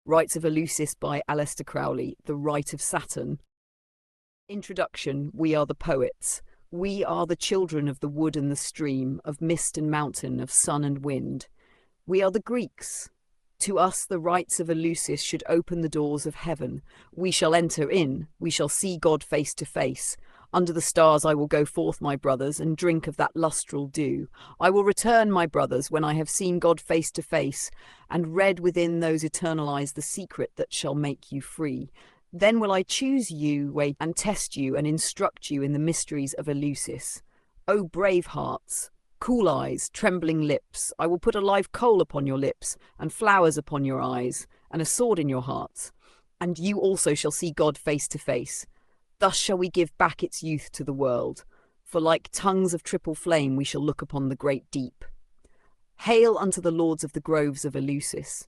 Rites of Eleusis by Aleister Crowley, The Rite of Saturn. Introduction. We are the poets. We are the children of the wood and the stream, of mist and mountain, of sun and wind. We are the Greeks. To us the rites of Eleusis should open the doors of heaven. We shall enter in, we shall see God face to face. Under the stars I will go forth, my brothers, and drink of that lustral dew. I will return, my brothers, when I have seen God face to face, and read within those eternal eyes the secret that shall make you free. Then will I choose you, wait, and test you, and instruct you in the mysteries of Eleusis. O brave hearts, cool eyes, trembling lips, I will put a live coal upon your lips, and flowers upon your eyes, and a sword in your hearts. And you also shall see God face to face. Thus shall we give back its youth to the world, for like tongues of triple flame we shall look upon the great deep. Hail unto the lords of the groves of Eleusis.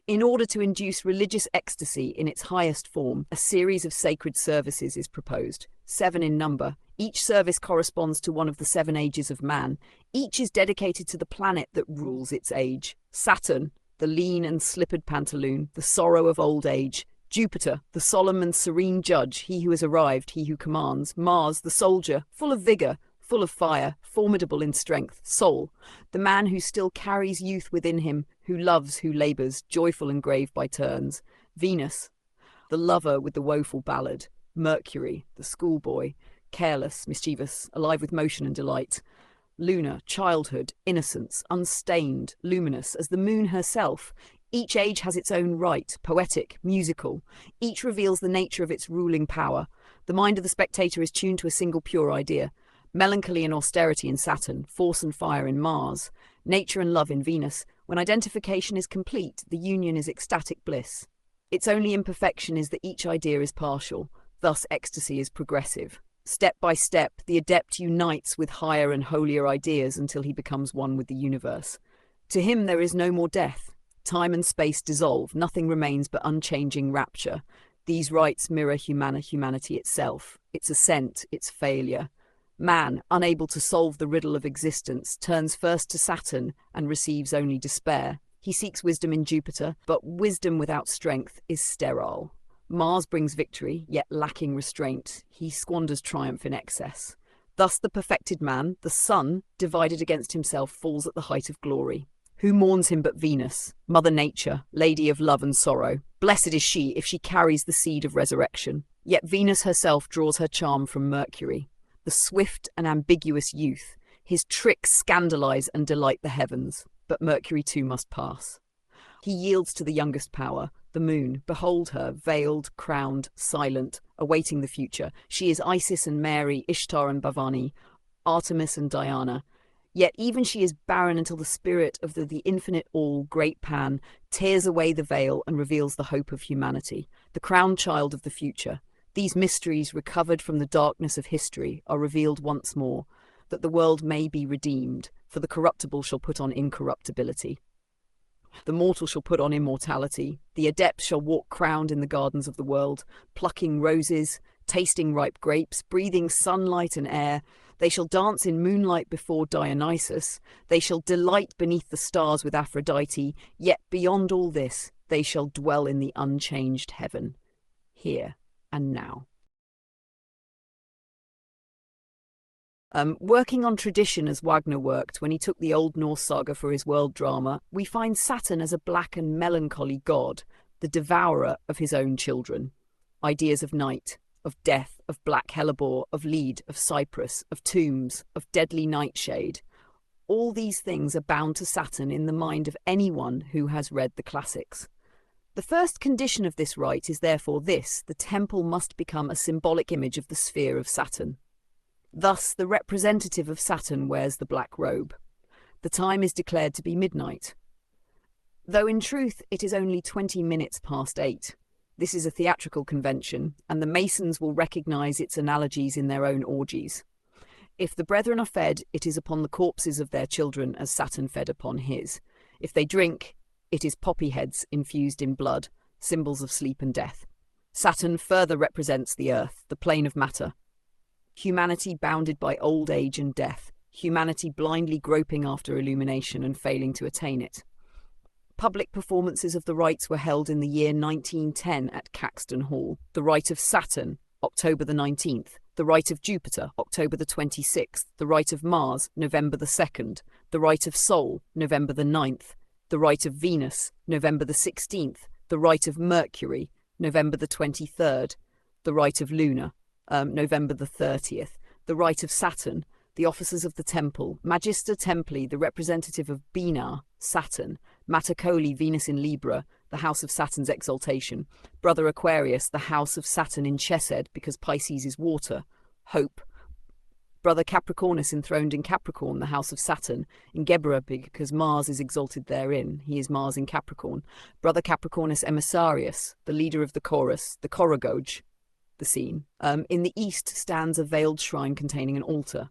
In order to induce religious ecstasy in its highest form, a series of sacred services is proposed, 7 in number. Each service corresponds to one of the 7 ages of man. Each is dedicated to the planet that rules its age. Saturn, the lean and slippered pantaloon, the sorrow of old age. Jupiter, the solemn and serene judge, he who has arrived, he who commands. Mars, the soldier, full of vigour, full of fire, formidable in strength. Sol, the man who still carries youth within him, who loves, who labours, joyful and grave by turns. Venus, the lover with the woeful ballad. Mercury, the schoolboy, careless, mischievous, alive with motion and delight. Luna, childhood, innocence, unstained, luminous as the moon herself. Each age has its own rite, poetic, musical. Each reveals the nature of its ruling power. The mind of the spectator is tuned to a single pure idea. Melancholy and austerity in Saturn, force and fire in Mars, nature and love in Venus. When identification is complete, the union is ecstatic bliss. Its only imperfection is that each idea is partial, thus ecstasy is progressive. Step by step, the adept unites with higher and holier ideas until he becomes one with the universe. To him there is no more death. Time and space dissolve, nothing remains but unchanging rapture. These rites mirror humanity itself, its ascent, its failure. Man, unable to solve the riddle of existence, turns first to Saturn and receives only despair. He seeks wisdom in Jupiter, but wisdom without strength is sterile. Mars brings victory, yet lacking restraint. He squanders triumph in excess. Thus the perfected man, the sun, divided against himself, falls at the height of glory. Who mourns him but Venus, Mother Nature, Lady of love and sorrow? Blessed is she if she carries the seed of resurrection. Yet Venus herself draws her charm from Mercury. The swift and ambiguous youth, his tricks scandalize and delight the heavens, but Mercury too must pass. He yields to the youngest power, the moon. Behold her, veiled, crowned, silent, awaiting the future. She is Isis and Mary, Ishtar and Bhavani, Artemis and Diana. Yet even she is barren until the spirit of the infinite all, great Pan, tears away the veil and reveals the hope of humanity, the crowned child of the future. These mysteries, recovered from the darkness of history, are revealed once more, that the world may be redeemed, for the corruptible shall put on incorruptibility. The mortal shall put on immortality. The adept shall walk crowned in the gardens of the world, plucking roses, tasting ripe grapes, breathing sunlight and air. They shall dance in moonlight before Dionysus. They shall delight beneath the stars with Aphrodite. Yet beyond all this, they shall dwell in the unchanged heaven, here and now. Working on tradition as Wagner worked when he took the Old Norse saga for his world drama, we find Saturn as a black and melancholy god, the devourer of his own children. Ideas of night, of death, of black hellebore, of lead, of cypress, of tombs, of deadly nightshade. All these things are bound to Saturn in the mind of anyone who has read the classics. The first condition of this rite is therefore this: the temple must become a symbolic image of the sphere of Saturn. Thus, the representative of Saturn wears the black robe. The time is declared to be midnight, though in truth it is only 20 minutes past 8. This is a theatrical convention, and the Masons will recognize its analogies in their own orgies. If the brethren are fed, it is upon the corpses of their children as Saturn fed upon his. If they drink, it is poppy heads infused in blood, symbols of sleep and death. Saturn further represents the earth, the plane of matter. Humanity bounded by old age and death, humanity blindly groping after illumination and failing to attain it. Public performances of the rites were held in the year 1910 at Caxton Hall. The Rite of Saturn, October the 19th. The Rite of Jupiter, October the 26th. The Rite of Mars, November the 2nd. The Rite of Sol, November the 9th. The Rite of Venus, November the 16th. The Rite of Mercury, November the 23rd. The Rite of Luna, November the 30th. The Rite of Saturn, the officers of the temple, Magister Templi, the representative of Bina, Saturn, Mater Coli, Venus in Libra, the house of Saturn's exaltation, Brother Aquarius, the house of Saturn in Chesed, because Pisces is water, hope, Brother Capricornus enthroned in Capricorn, the house of Saturn, in Gebra, because Mars is exalted therein, he is Mars in Capricorn, Brother Capricornus Emissarius, the leader of the chorus, the Choragoge, the scene. In the east stands a veiled shrine containing an altar.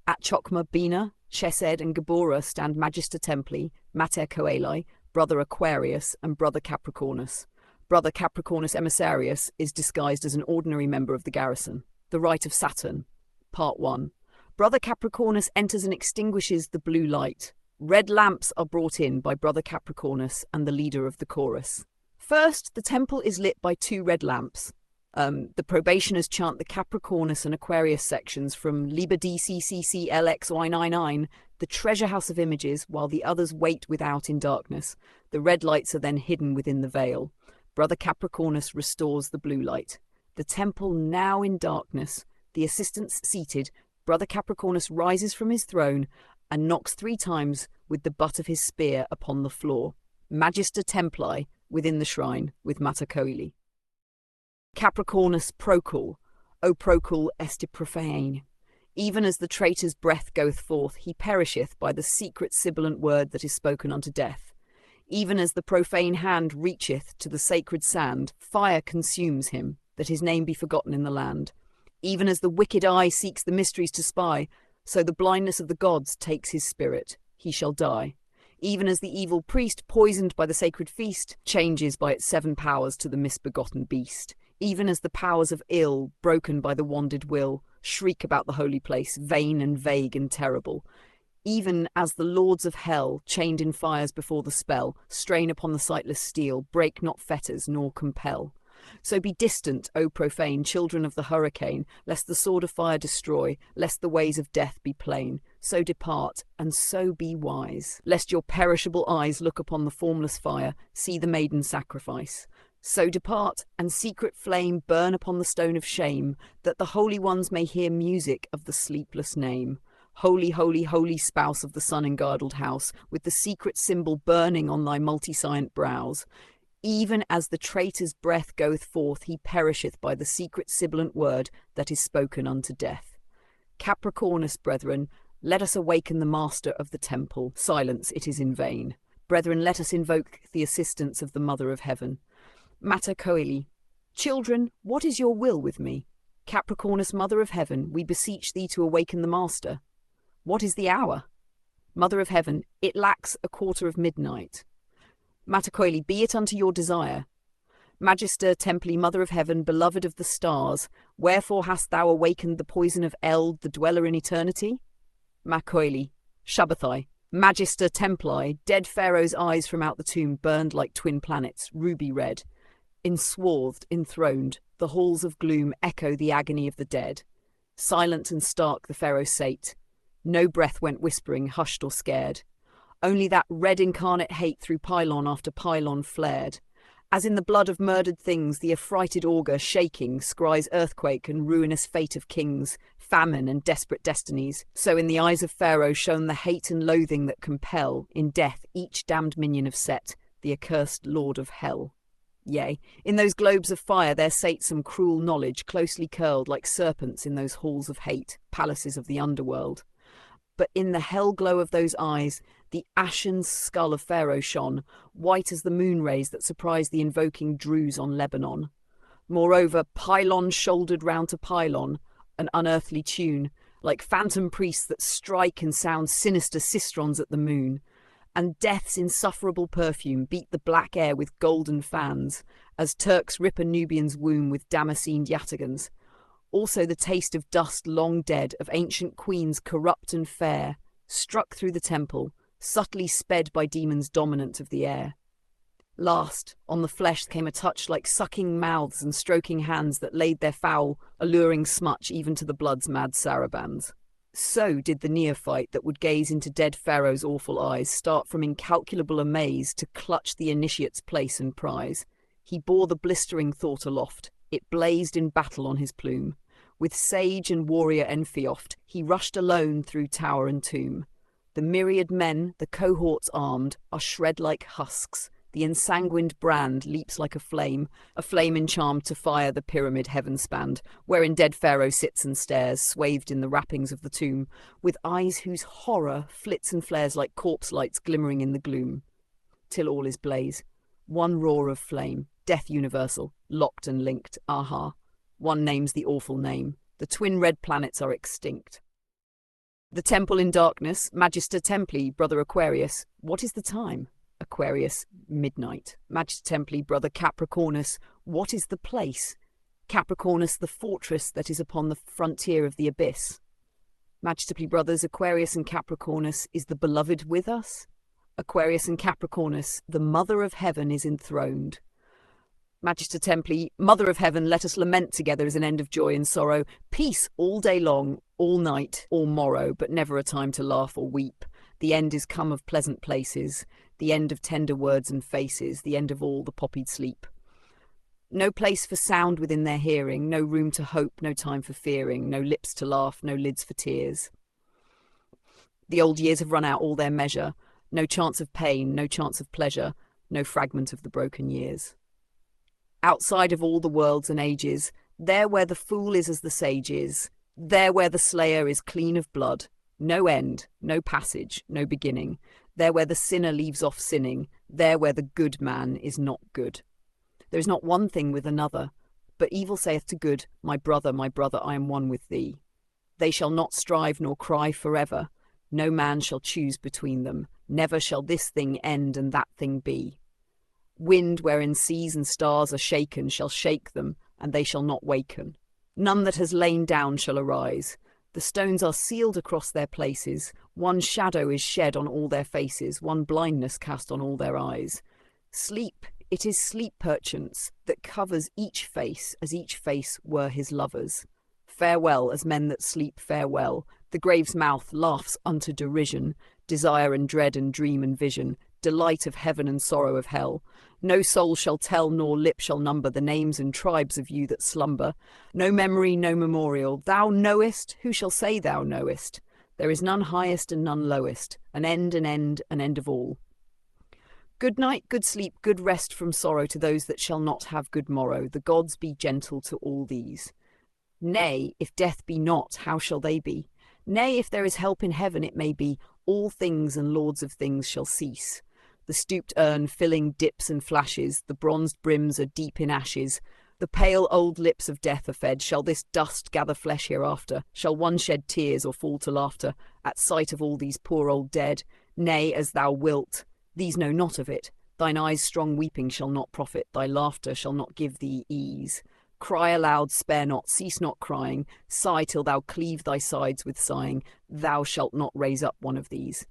At Chokma, Bina, Chesed and Gabora stand Magister Templi, Mater Coeli, Brother Aquarius and Brother Capricornus. Brother Capricornus Emissarius is disguised as an ordinary member of the garrison. The Rite of Saturn. Part 1. Brother Capricornus enters and extinguishes the blue light. Red lamps are brought in by Brother Capricornus and the leader of the chorus. First, the temple is lit by 2 red lamps. The probationers chant the Capricornus and Aquarius sections from Liber DCCCLXY99, the treasure house of images, while the others wait without in darkness. The red lights are then hidden within the veil. Brother Capricornus restores the blue light. The temple now in darkness, the assistants seated, Brother Capricornus rises from his throne and knocks 3 times with the butt of his spear upon the floor. Magister Templi within the shrine with Mater Coeli. Capricornus Procul, O Procul esti profane. Even as the traitor's breath goeth forth, he perisheth by the secret sibilant word that is spoken unto death. Even as the profane hand reacheth to the sacred sand, fire consumes him, that his name be forgotten in the land. Even as the wicked eye seeks the mysteries to spy, so the blindness of the gods takes his spirit, he shall die. Even as the evil priest, poisoned by the sacred feast, changes by its 7 powers to the misbegotten beast. Even as the powers of ill, broken by the wanded will, shriek about the holy place, vain and vague and terrible. Even as the lords of hell, chained in fires before the spell, strain upon the sightless steel, break not fetters nor compel. So be distant, O profane, children of the hurricane, lest the sword of fire destroy, lest the ways of death be plain. So depart, and so be wise, lest your perishable eyes look upon the formless fire, see the maiden sacrifice. So depart, and secret flame burn upon the stone of shame, that the holy ones may hear music of the sleepless name. Holy, holy, holy spouse of the sun-engirdled house, with the secret symbol burning on thy multi-scient brows. Even as the traitor's breath goeth forth, he perisheth by the secret sibilant word that is spoken unto death. Capricornus, brethren, let us awaken the master of the temple. Silence, it is in vain. Brethren, let us invoke the assistance of the Mother of Heaven. Mater Coeli. Children, what is your will with me? Capricornus, Mother of Heaven, we beseech thee to awaken the master. What is the hour? Mother of Heaven, it lacks 1/4 of midnight. Mater Coeli, be it unto your desire. Magister Templi, Mother of Heaven, beloved of the stars, wherefore hast thou awakened the poison of Eld, the dweller in eternity? Mater Coeli, Shabbathai. Magister Templi, dead Pharaoh's eyes from out the tomb burned like twin planets, ruby red. Enswathed, enthroned, the halls of gloom echo the agony of the dead. Silent and stark the Pharaoh sate. No breath went whispering, hushed or scared. Only that red incarnate hate through pylon after pylon flared. As in the blood of murdered things, the affrighted augur, shaking, scries earthquake and ruinous fate of kings, famine and desperate destinies, so in the eyes of Pharaoh shone the hate and loathing that compel, in death, each damned minion of Set, the accursed lord of hell. Yea, in those globes of fire there sate some cruel knowledge, closely curled like serpents in those halls of hate, palaces of the underworld. But in the hell glow of those eyes, the ashen skull of Pharaoh shone, white as the moon rays that surprised the invoking Druze on Lebanon. Moreover, pylon shouldered round to pylon, an unearthly tune, like phantom priests that strike and sound sinister sistrons at the moon. And death's insufferable perfume beat the black air with golden fans, as Turks rip a Nubian's womb with Damascened yataghans. Also the taste of dust long dead, of ancient queens corrupt and fair, struck through the temple, subtly sped by demons dominant of the air. Last, on the flesh came a touch like sucking mouths and stroking hands that laid their foul, alluring smutch even to the blood's mad sarabands. So did the neophyte that would gaze into dead Pharaoh's awful eyes start from incalculable amaze to clutch the initiate's place and prize. He bore the blistering thought aloft. It blazed in battle on his plume. With sage and warrior Enphioft, he rushed alone through tower and tomb. The myriad men, the cohorts armed, are shred like husks. The ensanguined brand leaps like a flame encharmed to fire the pyramid heaven spanned, wherein dead Pharaoh sits and stares, swathed in the wrappings of the tomb, with eyes whose horror flits and flares like corpse lights glimmering in the gloom. Till all is blaze. One roar of flame, death universal, locked and linked, aha. One name's the awful name. The twin red planets are extinct. The temple in darkness, Magister Templi, brother Aquarius, what is the time? Aquarius, midnight. Magister Templi, brother Capricornus, what is the place? Capricornus, the fortress that is upon the frontier of the abyss. Magister Templi, brothers Aquarius and Capricornus, is the beloved with us? Aquarius and Capricornus, the mother of heaven is enthroned. Magister Templi, mother of heaven, let us lament together as an end of joy and sorrow. Peace all day long, all night, all morrow, but never a time to laugh or weep. The end is come of pleasant places, the end of tender words and faces, the end of all the poppied sleep. No place for sound within their hearing, no room to hope, no time for fearing, no lips to laugh, no lids for tears. The old years have run out all their measure, no chance of pain, no chance of pleasure, no fragment of the broken years. Outside of all the worlds and ages, there where the fool is as the sage is, there where the slayer is clean of blood, no end, no passage, no beginning, there where the sinner leaves off sinning, there where the good man is not good. There is not one thing with another, but evil saith to good, my brother, I am one with thee. They shall not strive nor cry forever, no man shall choose between them, never shall this thing end and that thing be. Wind wherein seas and stars are shaken shall shake them, and they shall not waken. None that has lain down shall arise. The stones are sealed across their places, one shadow is shed on all their faces, one blindness cast on all their eyes. Sleep, it is sleep perchance, that covers each face as each face were his lover's. Farewell, as men that sleep farewell, the grave's mouth laughs unto derision, desire and dread and dream and vision, delight of heaven and sorrow of hell. No soul shall tell, nor lip shall number the names and tribes of you that slumber. No memory, no memorial. Thou knowest, who shall say thou knowest? There is none highest and none lowest, an end of all. Good night, good sleep, good rest from sorrow to those that shall not have good morrow. The gods be gentle to all these. Nay, if death be not, how shall they be? Nay, if there is help in heaven, it may be, all things and lords of things shall cease. The stooped urn filling dips and flashes, the bronzed brims are deep in ashes. The pale old lips of death are fed. Shall this dust gather flesh hereafter? Shall one shed tears or fall to laughter at sight of all these poor old dead? Nay, as thou wilt. These know not of it. Thine eyes' strong weeping shall not profit. Thy laughter shall not give thee ease. Cry aloud, spare not, cease not crying. Sigh till thou cleave thy sides with sighing. Thou shalt not raise up one of these.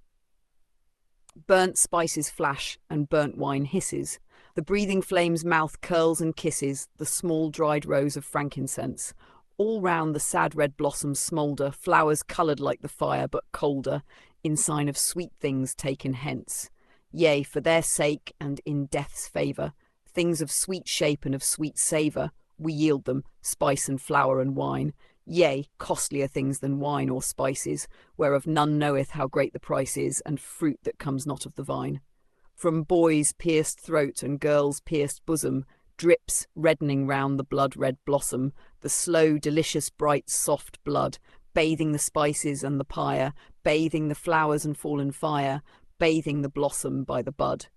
Burnt spices flash, and burnt wine hisses. The breathing flame's mouth curls and kisses the small dried rose of frankincense. All round the sad red blossoms smoulder, flowers coloured like the fire, but colder, in sign of sweet things taken hence. Yea, for their sake, and in death's favour, things of sweet shape and of sweet savour, we yield them, spice and flower and wine. Yea, costlier things than wine or spices, whereof none knoweth how great the price is, and fruit that comes not of the vine. From boys' pierced throat and girls' pierced bosom, drips, reddening round the blood-red blossom, the slow, delicious, bright, soft blood, bathing the spices and the pyre, bathing the flowers and fallen fire, bathing the blossom by the bud.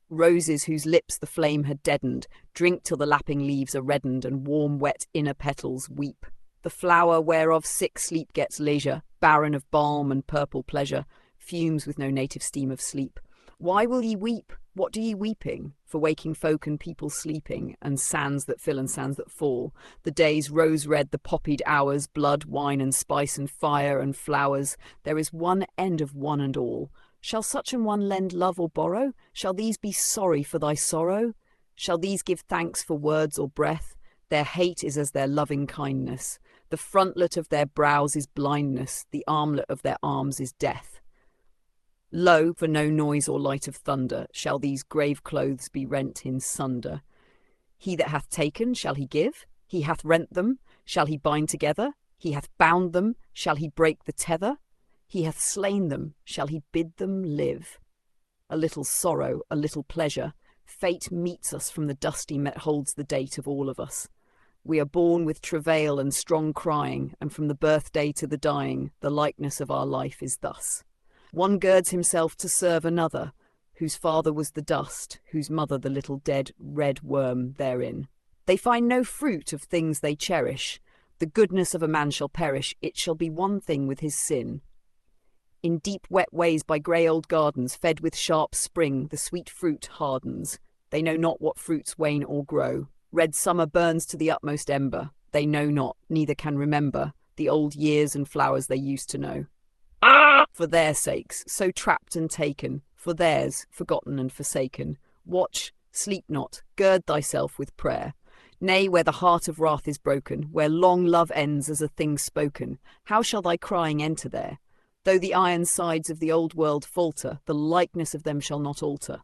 Roses whose lips the flame had deadened, drink till the lapping leaves are reddened, and warm, wet inner petals weep. The flower whereof sick sleep gets leisure, barren of balm and purple pleasure, fumes with no native steam of sleep. Why will ye weep? What do ye weeping? For waking folk and people sleeping, and sands that fill and sands that fall. The days rose-red, the poppied hours, blood, wine and spice and fire and flowers. There is one end of one and all. Shall such an one lend love or borrow? Shall these be sorry for thy sorrow? Shall these give thanks for words or breath? Their hate is as their loving kindness. The frontlet of their brows is blindness, the armlet of their arms is death. Lo, for no noise or light of thunder, shall these grave clothes be rent in sunder. He that hath taken, shall he give? He hath rent them, shall he bind together? He hath bound them, shall he break the tether? He hath slain them, shall he bid them live? A little sorrow, a little pleasure, fate meets us from the dusty met holds the date of all of us. We are born with travail and strong crying, and from the birthday to the dying, the likeness of our life is thus. One girds himself to serve another, whose father was the dust, whose mother the little dead red worm therein. They find no fruit of things they cherish. The goodness of a man shall perish, it shall be one thing with his sin. In deep wet ways by grey old gardens, fed with sharp spring, the sweet fruit hardens. They know not what fruits wane or grow. Red summer burns to the utmost ember. They know not, neither can remember, the old years and flowers they used to know. For their sakes, so trapped and taken, for theirs, forgotten and forsaken. Watch, sleep not, gird thyself with prayer. Nay, where the heart of wrath is broken, where long love ends as a thing spoken, how shall thy crying enter there? Though the iron sides of the old world falter, the likeness of them shall not alter.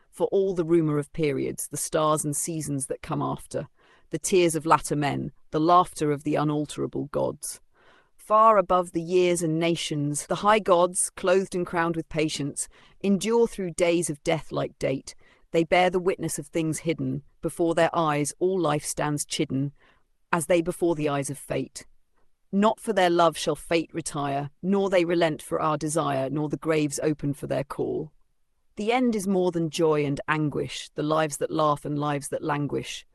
For all the rumour of periods, the stars and seasons that come after, the tears of latter men, the laughter of the unalterable gods. Far above the years and nations, the high gods, clothed and crowned with patience, endure through days of death-like date. They bear the witness of things hidden. Before their eyes all life stands chidden, as they before the eyes of fate. Not for their love shall fate retire, nor they relent for our desire, nor the graves open for their call. The end is more than joy and anguish, the lives that laugh and lives that languish.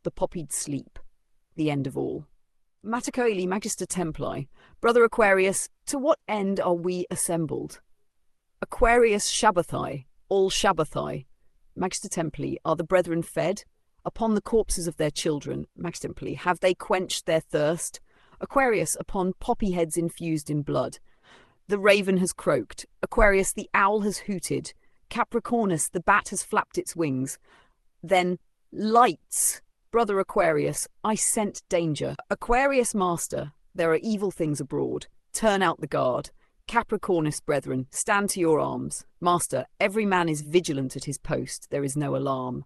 The poppied sleep, the end of all. Mater Coeli, Magister Templii, Brother Aquarius, to what end are we assembled? Aquarius Shabbathai, all Shabbathai. Magister Templii, are the brethren fed? Upon the corpses of their children, Magister Templii, have they quenched their thirst? Aquarius, upon poppy heads infused in blood. The raven has croaked. Aquarius, the owl has hooted. Capricornus, the bat has flapped its wings. Then, lights! Brother Aquarius, I scent danger. Aquarius master, there are evil things abroad. Turn out the guard. Capricornus brethren, stand to your arms. Master, every man is vigilant at his post. There is no alarm.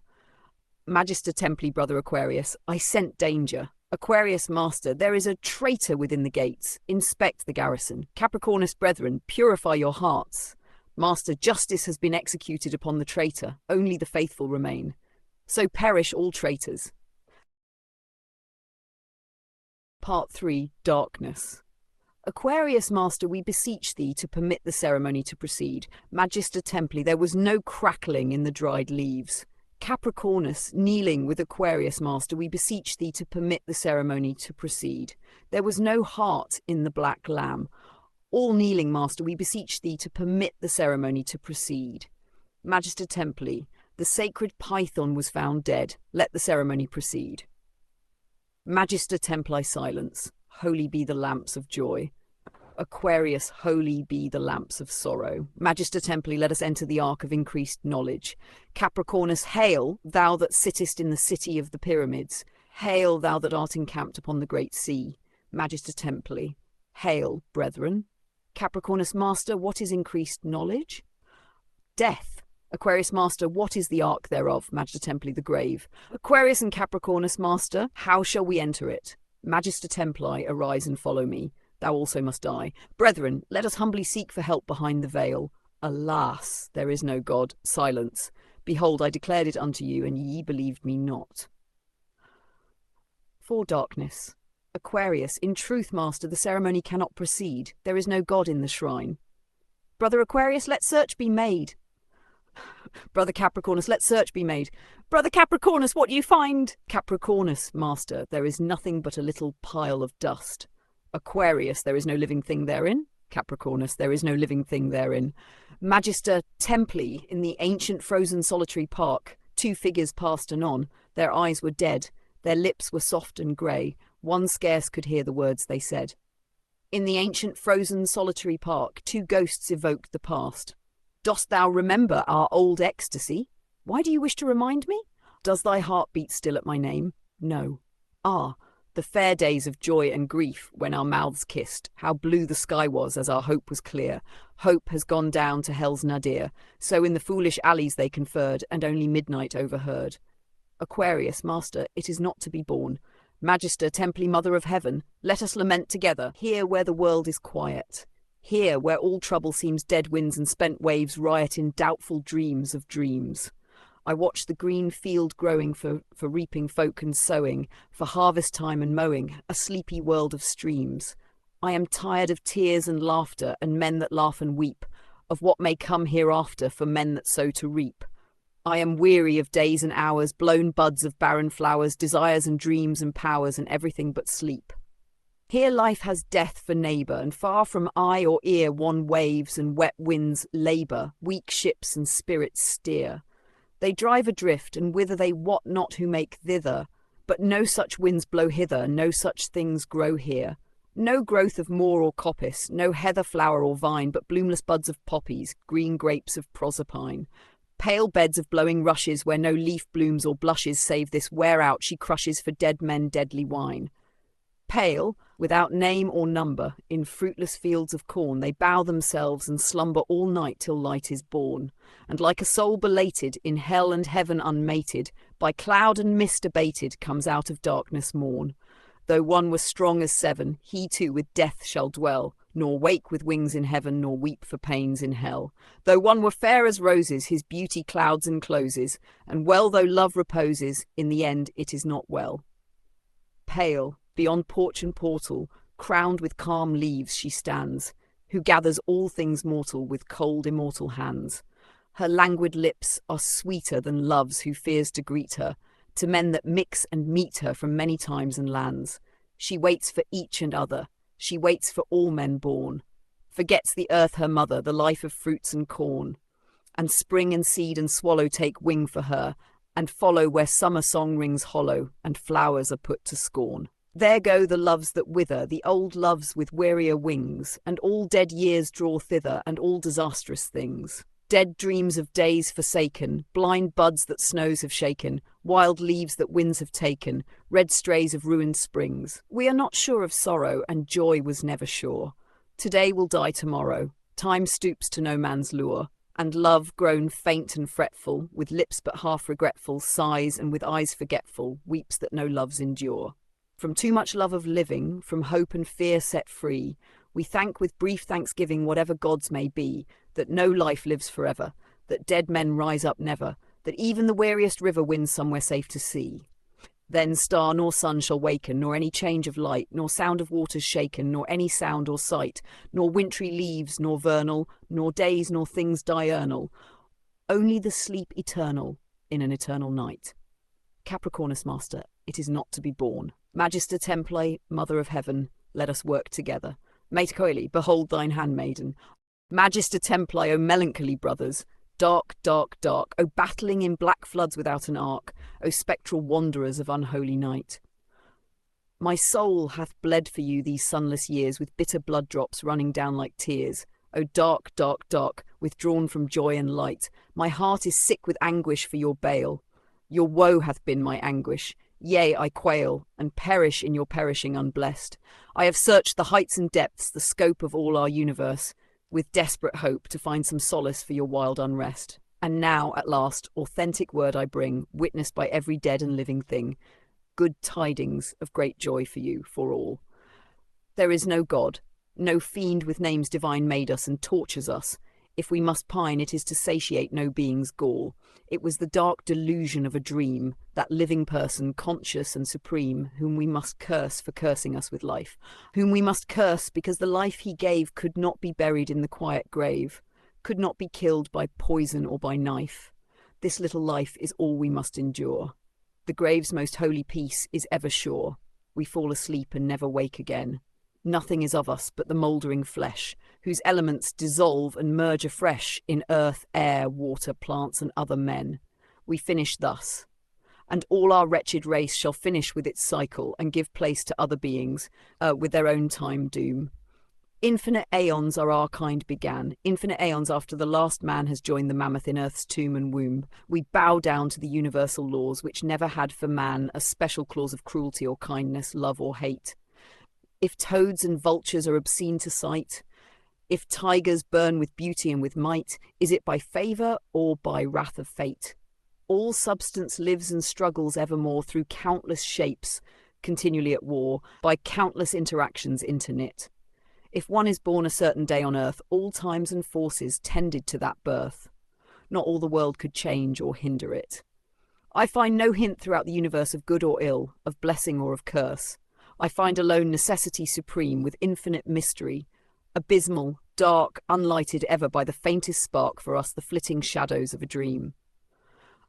Magister Templii, Brother Aquarius, I scent danger. Aquarius master, there is a traitor within the gates. Inspect the garrison. Capricornus brethren, purify your hearts. Master, justice has been executed upon the traitor. Only the faithful remain. So perish all traitors. Part 3. Darkness. Aquarius master, we beseech thee to permit the ceremony to proceed. Magister Templii, there was no crackling in the dried leaves. Capricornus, kneeling with Aquarius master, we beseech thee to permit the ceremony to proceed. There was no heart in the black lamb. All kneeling master, we beseech thee to permit the ceremony to proceed. Magister Templii, the sacred python was found dead. Let the ceremony proceed. Magister Templii, silence. Holy be the lamps of joy. Aquarius, holy be the lamps of sorrow. Magister Templii, let us enter the ark of increased knowledge. Capricornus, hail, thou that sittest in the city of the pyramids. Hail, thou that art encamped upon the great sea. Magister Templii, hail, brethren. Capricornus master, what is increased knowledge? Death. Aquarius master, what is the ark thereof? Magister Templii, the grave. Aquarius and Capricornus master, how shall we enter it? Magister Templii, arise and follow me. Thou also must die. Brethren, let us humbly seek for help behind the veil. Alas, there is no God. Silence. Behold, I declared it unto you, and ye believed me not. 4. Darkness. Aquarius, in truth, master, the ceremony cannot proceed. There is no God in the shrine. Brother Aquarius, let search be made. Brother Capricornus, let search be made. Brother Capricornus, what you find? Capricornus, master, there is nothing but a little pile of dust. Aquarius, there is no living thing therein. Capricornus, there is no living thing therein. Magister Templii, in the ancient frozen solitary park, 2 figures passed anon. Their eyes were dead. Their lips were soft and grey. One scarce could hear the words they said. In the ancient frozen solitary park, two ghosts evoked the past. Dost thou remember our old ecstasy? Why do you wish to remind me? Does thy heart beat still at my name? No. Ah, the fair days of joy and grief when our mouths kissed, how blue the sky was as our hope was clear. Hope has gone down to hell's nadir, so in the foolish alleys they conferred, and only midnight overheard. Aquarius, master, it is not to be borne. Magister, Templi, Mother of Heaven, let us lament together, here where the world is quiet. Here where all trouble seems dead winds and spent waves riot in doubtful dreams of dreams. I watch the green field growing for reaping folk and sowing, for harvest time and mowing, a sleepy world of streams. I am tired of tears and laughter, and men that laugh and weep, of what may come hereafter for men that sow to reap. I am weary of days and hours, blown buds of barren flowers, desires and dreams and powers, and everything but sleep. Here life has death for neighbour, and far from eye or ear wan waves and wet winds labour, weak ships and spirits steer. They drive adrift, and whither they wot not who make thither. But no such winds blow hither, no such things grow here. No growth of moor or coppice, no heather flower or vine, but bloomless buds of poppies, green grapes of proserpine. Pale beds of blowing rushes, where no leaf blooms or blushes, save this wear-out she crushes for dead men deadly wine. Pale, without name or number, in fruitless fields of corn, they bow themselves and slumber all night till light is born. And like a soul belated, in hell and heaven unmated, by cloud and mist abated, comes out of darkness morn. Though one were strong as seven, he too with death shall dwell, nor wake with wings in heaven, nor weep for pains in hell. Though one were fair as roses, his beauty clouds encloses, and well though love reposes, in the end it is not well. Pale, beyond porch and portal, crowned with calm leaves she stands, who gathers all things mortal with cold immortal hands. Her languid lips are sweeter than love's who fears to greet her, to men that mix and meet her from many times and lands. She waits for each and other, she waits for all men born, forgets the earth her mother, the life of fruits and corn. And spring and seed and swallow take wing for her, and follow where summer song rings hollow, and flowers are put to scorn. There go the loves that wither, the old loves with wearier wings, and all dead years draw thither, and all disastrous things. Dead dreams of days forsaken, blind buds that snows have shaken, wild leaves that winds have taken, red strays of ruined springs. We are not sure of sorrow, and joy was never sure. Today will die tomorrow, time stoops to no man's lure, and love, grown faint and fretful, with lips but half regretful, sighs, and with eyes forgetful, weeps that no loves endure. From too much love of living, from hope and fear set free, we thank with brief thanksgiving whatever gods may be, that no life lives forever, that dead men rise up never, that even the weariest river wins somewhere safe to sea. Then star nor sun shall waken, nor any change of light, nor sound of waters shaken, nor any sound or sight, nor wintry leaves, nor vernal, nor days, nor things diurnal, only the sleep eternal in an eternal night. Capricornus, master, it is not to be borne. Magister Templi, Mother of Heaven, let us work together. Mate Coeli, behold thine handmaiden. Magister Templi, O melancholy brothers, dark, dark, dark, O battling in black floods without an ark, O spectral wanderers of unholy night. My soul hath bled for you these sunless years, with bitter blood drops running down like tears. O dark, dark, dark, withdrawn from joy and light, my heart is sick with anguish for your bale. Your woe hath been my anguish. Yea, I quail, and perish in your perishing unblessed. I have searched the heights and depths, the scope of all our universe, with desperate hope to find some solace for your wild unrest. And now, at last, authentic word I bring, witnessed by every dead and living thing. Good tidings of great joy for you, for all. There is no God, no fiend with names divine made us and tortures us. If we must pine, it is to satiate no being's gall. It was the dark delusion of a dream, that living person, conscious and supreme, whom we must curse for cursing us with life, whom we must curse because the life he gave could not be buried in the quiet grave, could not be killed by poison or by knife. This little life is all we must endure. The grave's most holy peace is ever sure. We fall asleep and never wake again. Nothing is of us but the mouldering flesh, whose elements dissolve and merge afresh in earth, air, water, plants, and other men. We finish thus, and all our wretched race shall finish with its cycle and give place to other beings, with their own time doom. Infinite aeons are our kind began, infinite aeons after the last man has joined the mammoth in Earth's tomb and womb. We bow down to the universal laws which never had for man a special clause of cruelty or kindness, love or hate. If toads and vultures are obscene to sight, if tigers burn with beauty and with might, is it by favour or by wrath of fate? All substance lives and struggles evermore through countless shapes, continually at war, by countless interactions interknit. If one is born a certain day on earth, all times and forces tended to that birth. Not all the world could change or hinder it. I find no hint throughout the universe of good or ill, of blessing or of curse. I find alone necessity supreme with infinite mystery, abysmal, dark, unlighted ever by the faintest spark for us the flitting shadows of a dream.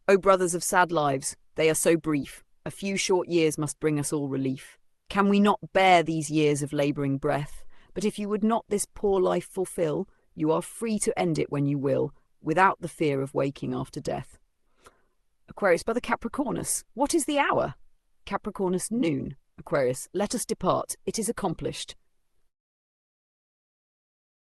O brothers of sad lives, they are so brief, a few short years must bring us all relief. Can we not bear these years of labouring breath? But if you would not this poor life fulfil, you are free to end it when you will, without the fear of waking after death. Aquarius, Brother Capricornus, what is the hour? Capricornus, noon. Aquarius, let us depart, it is accomplished.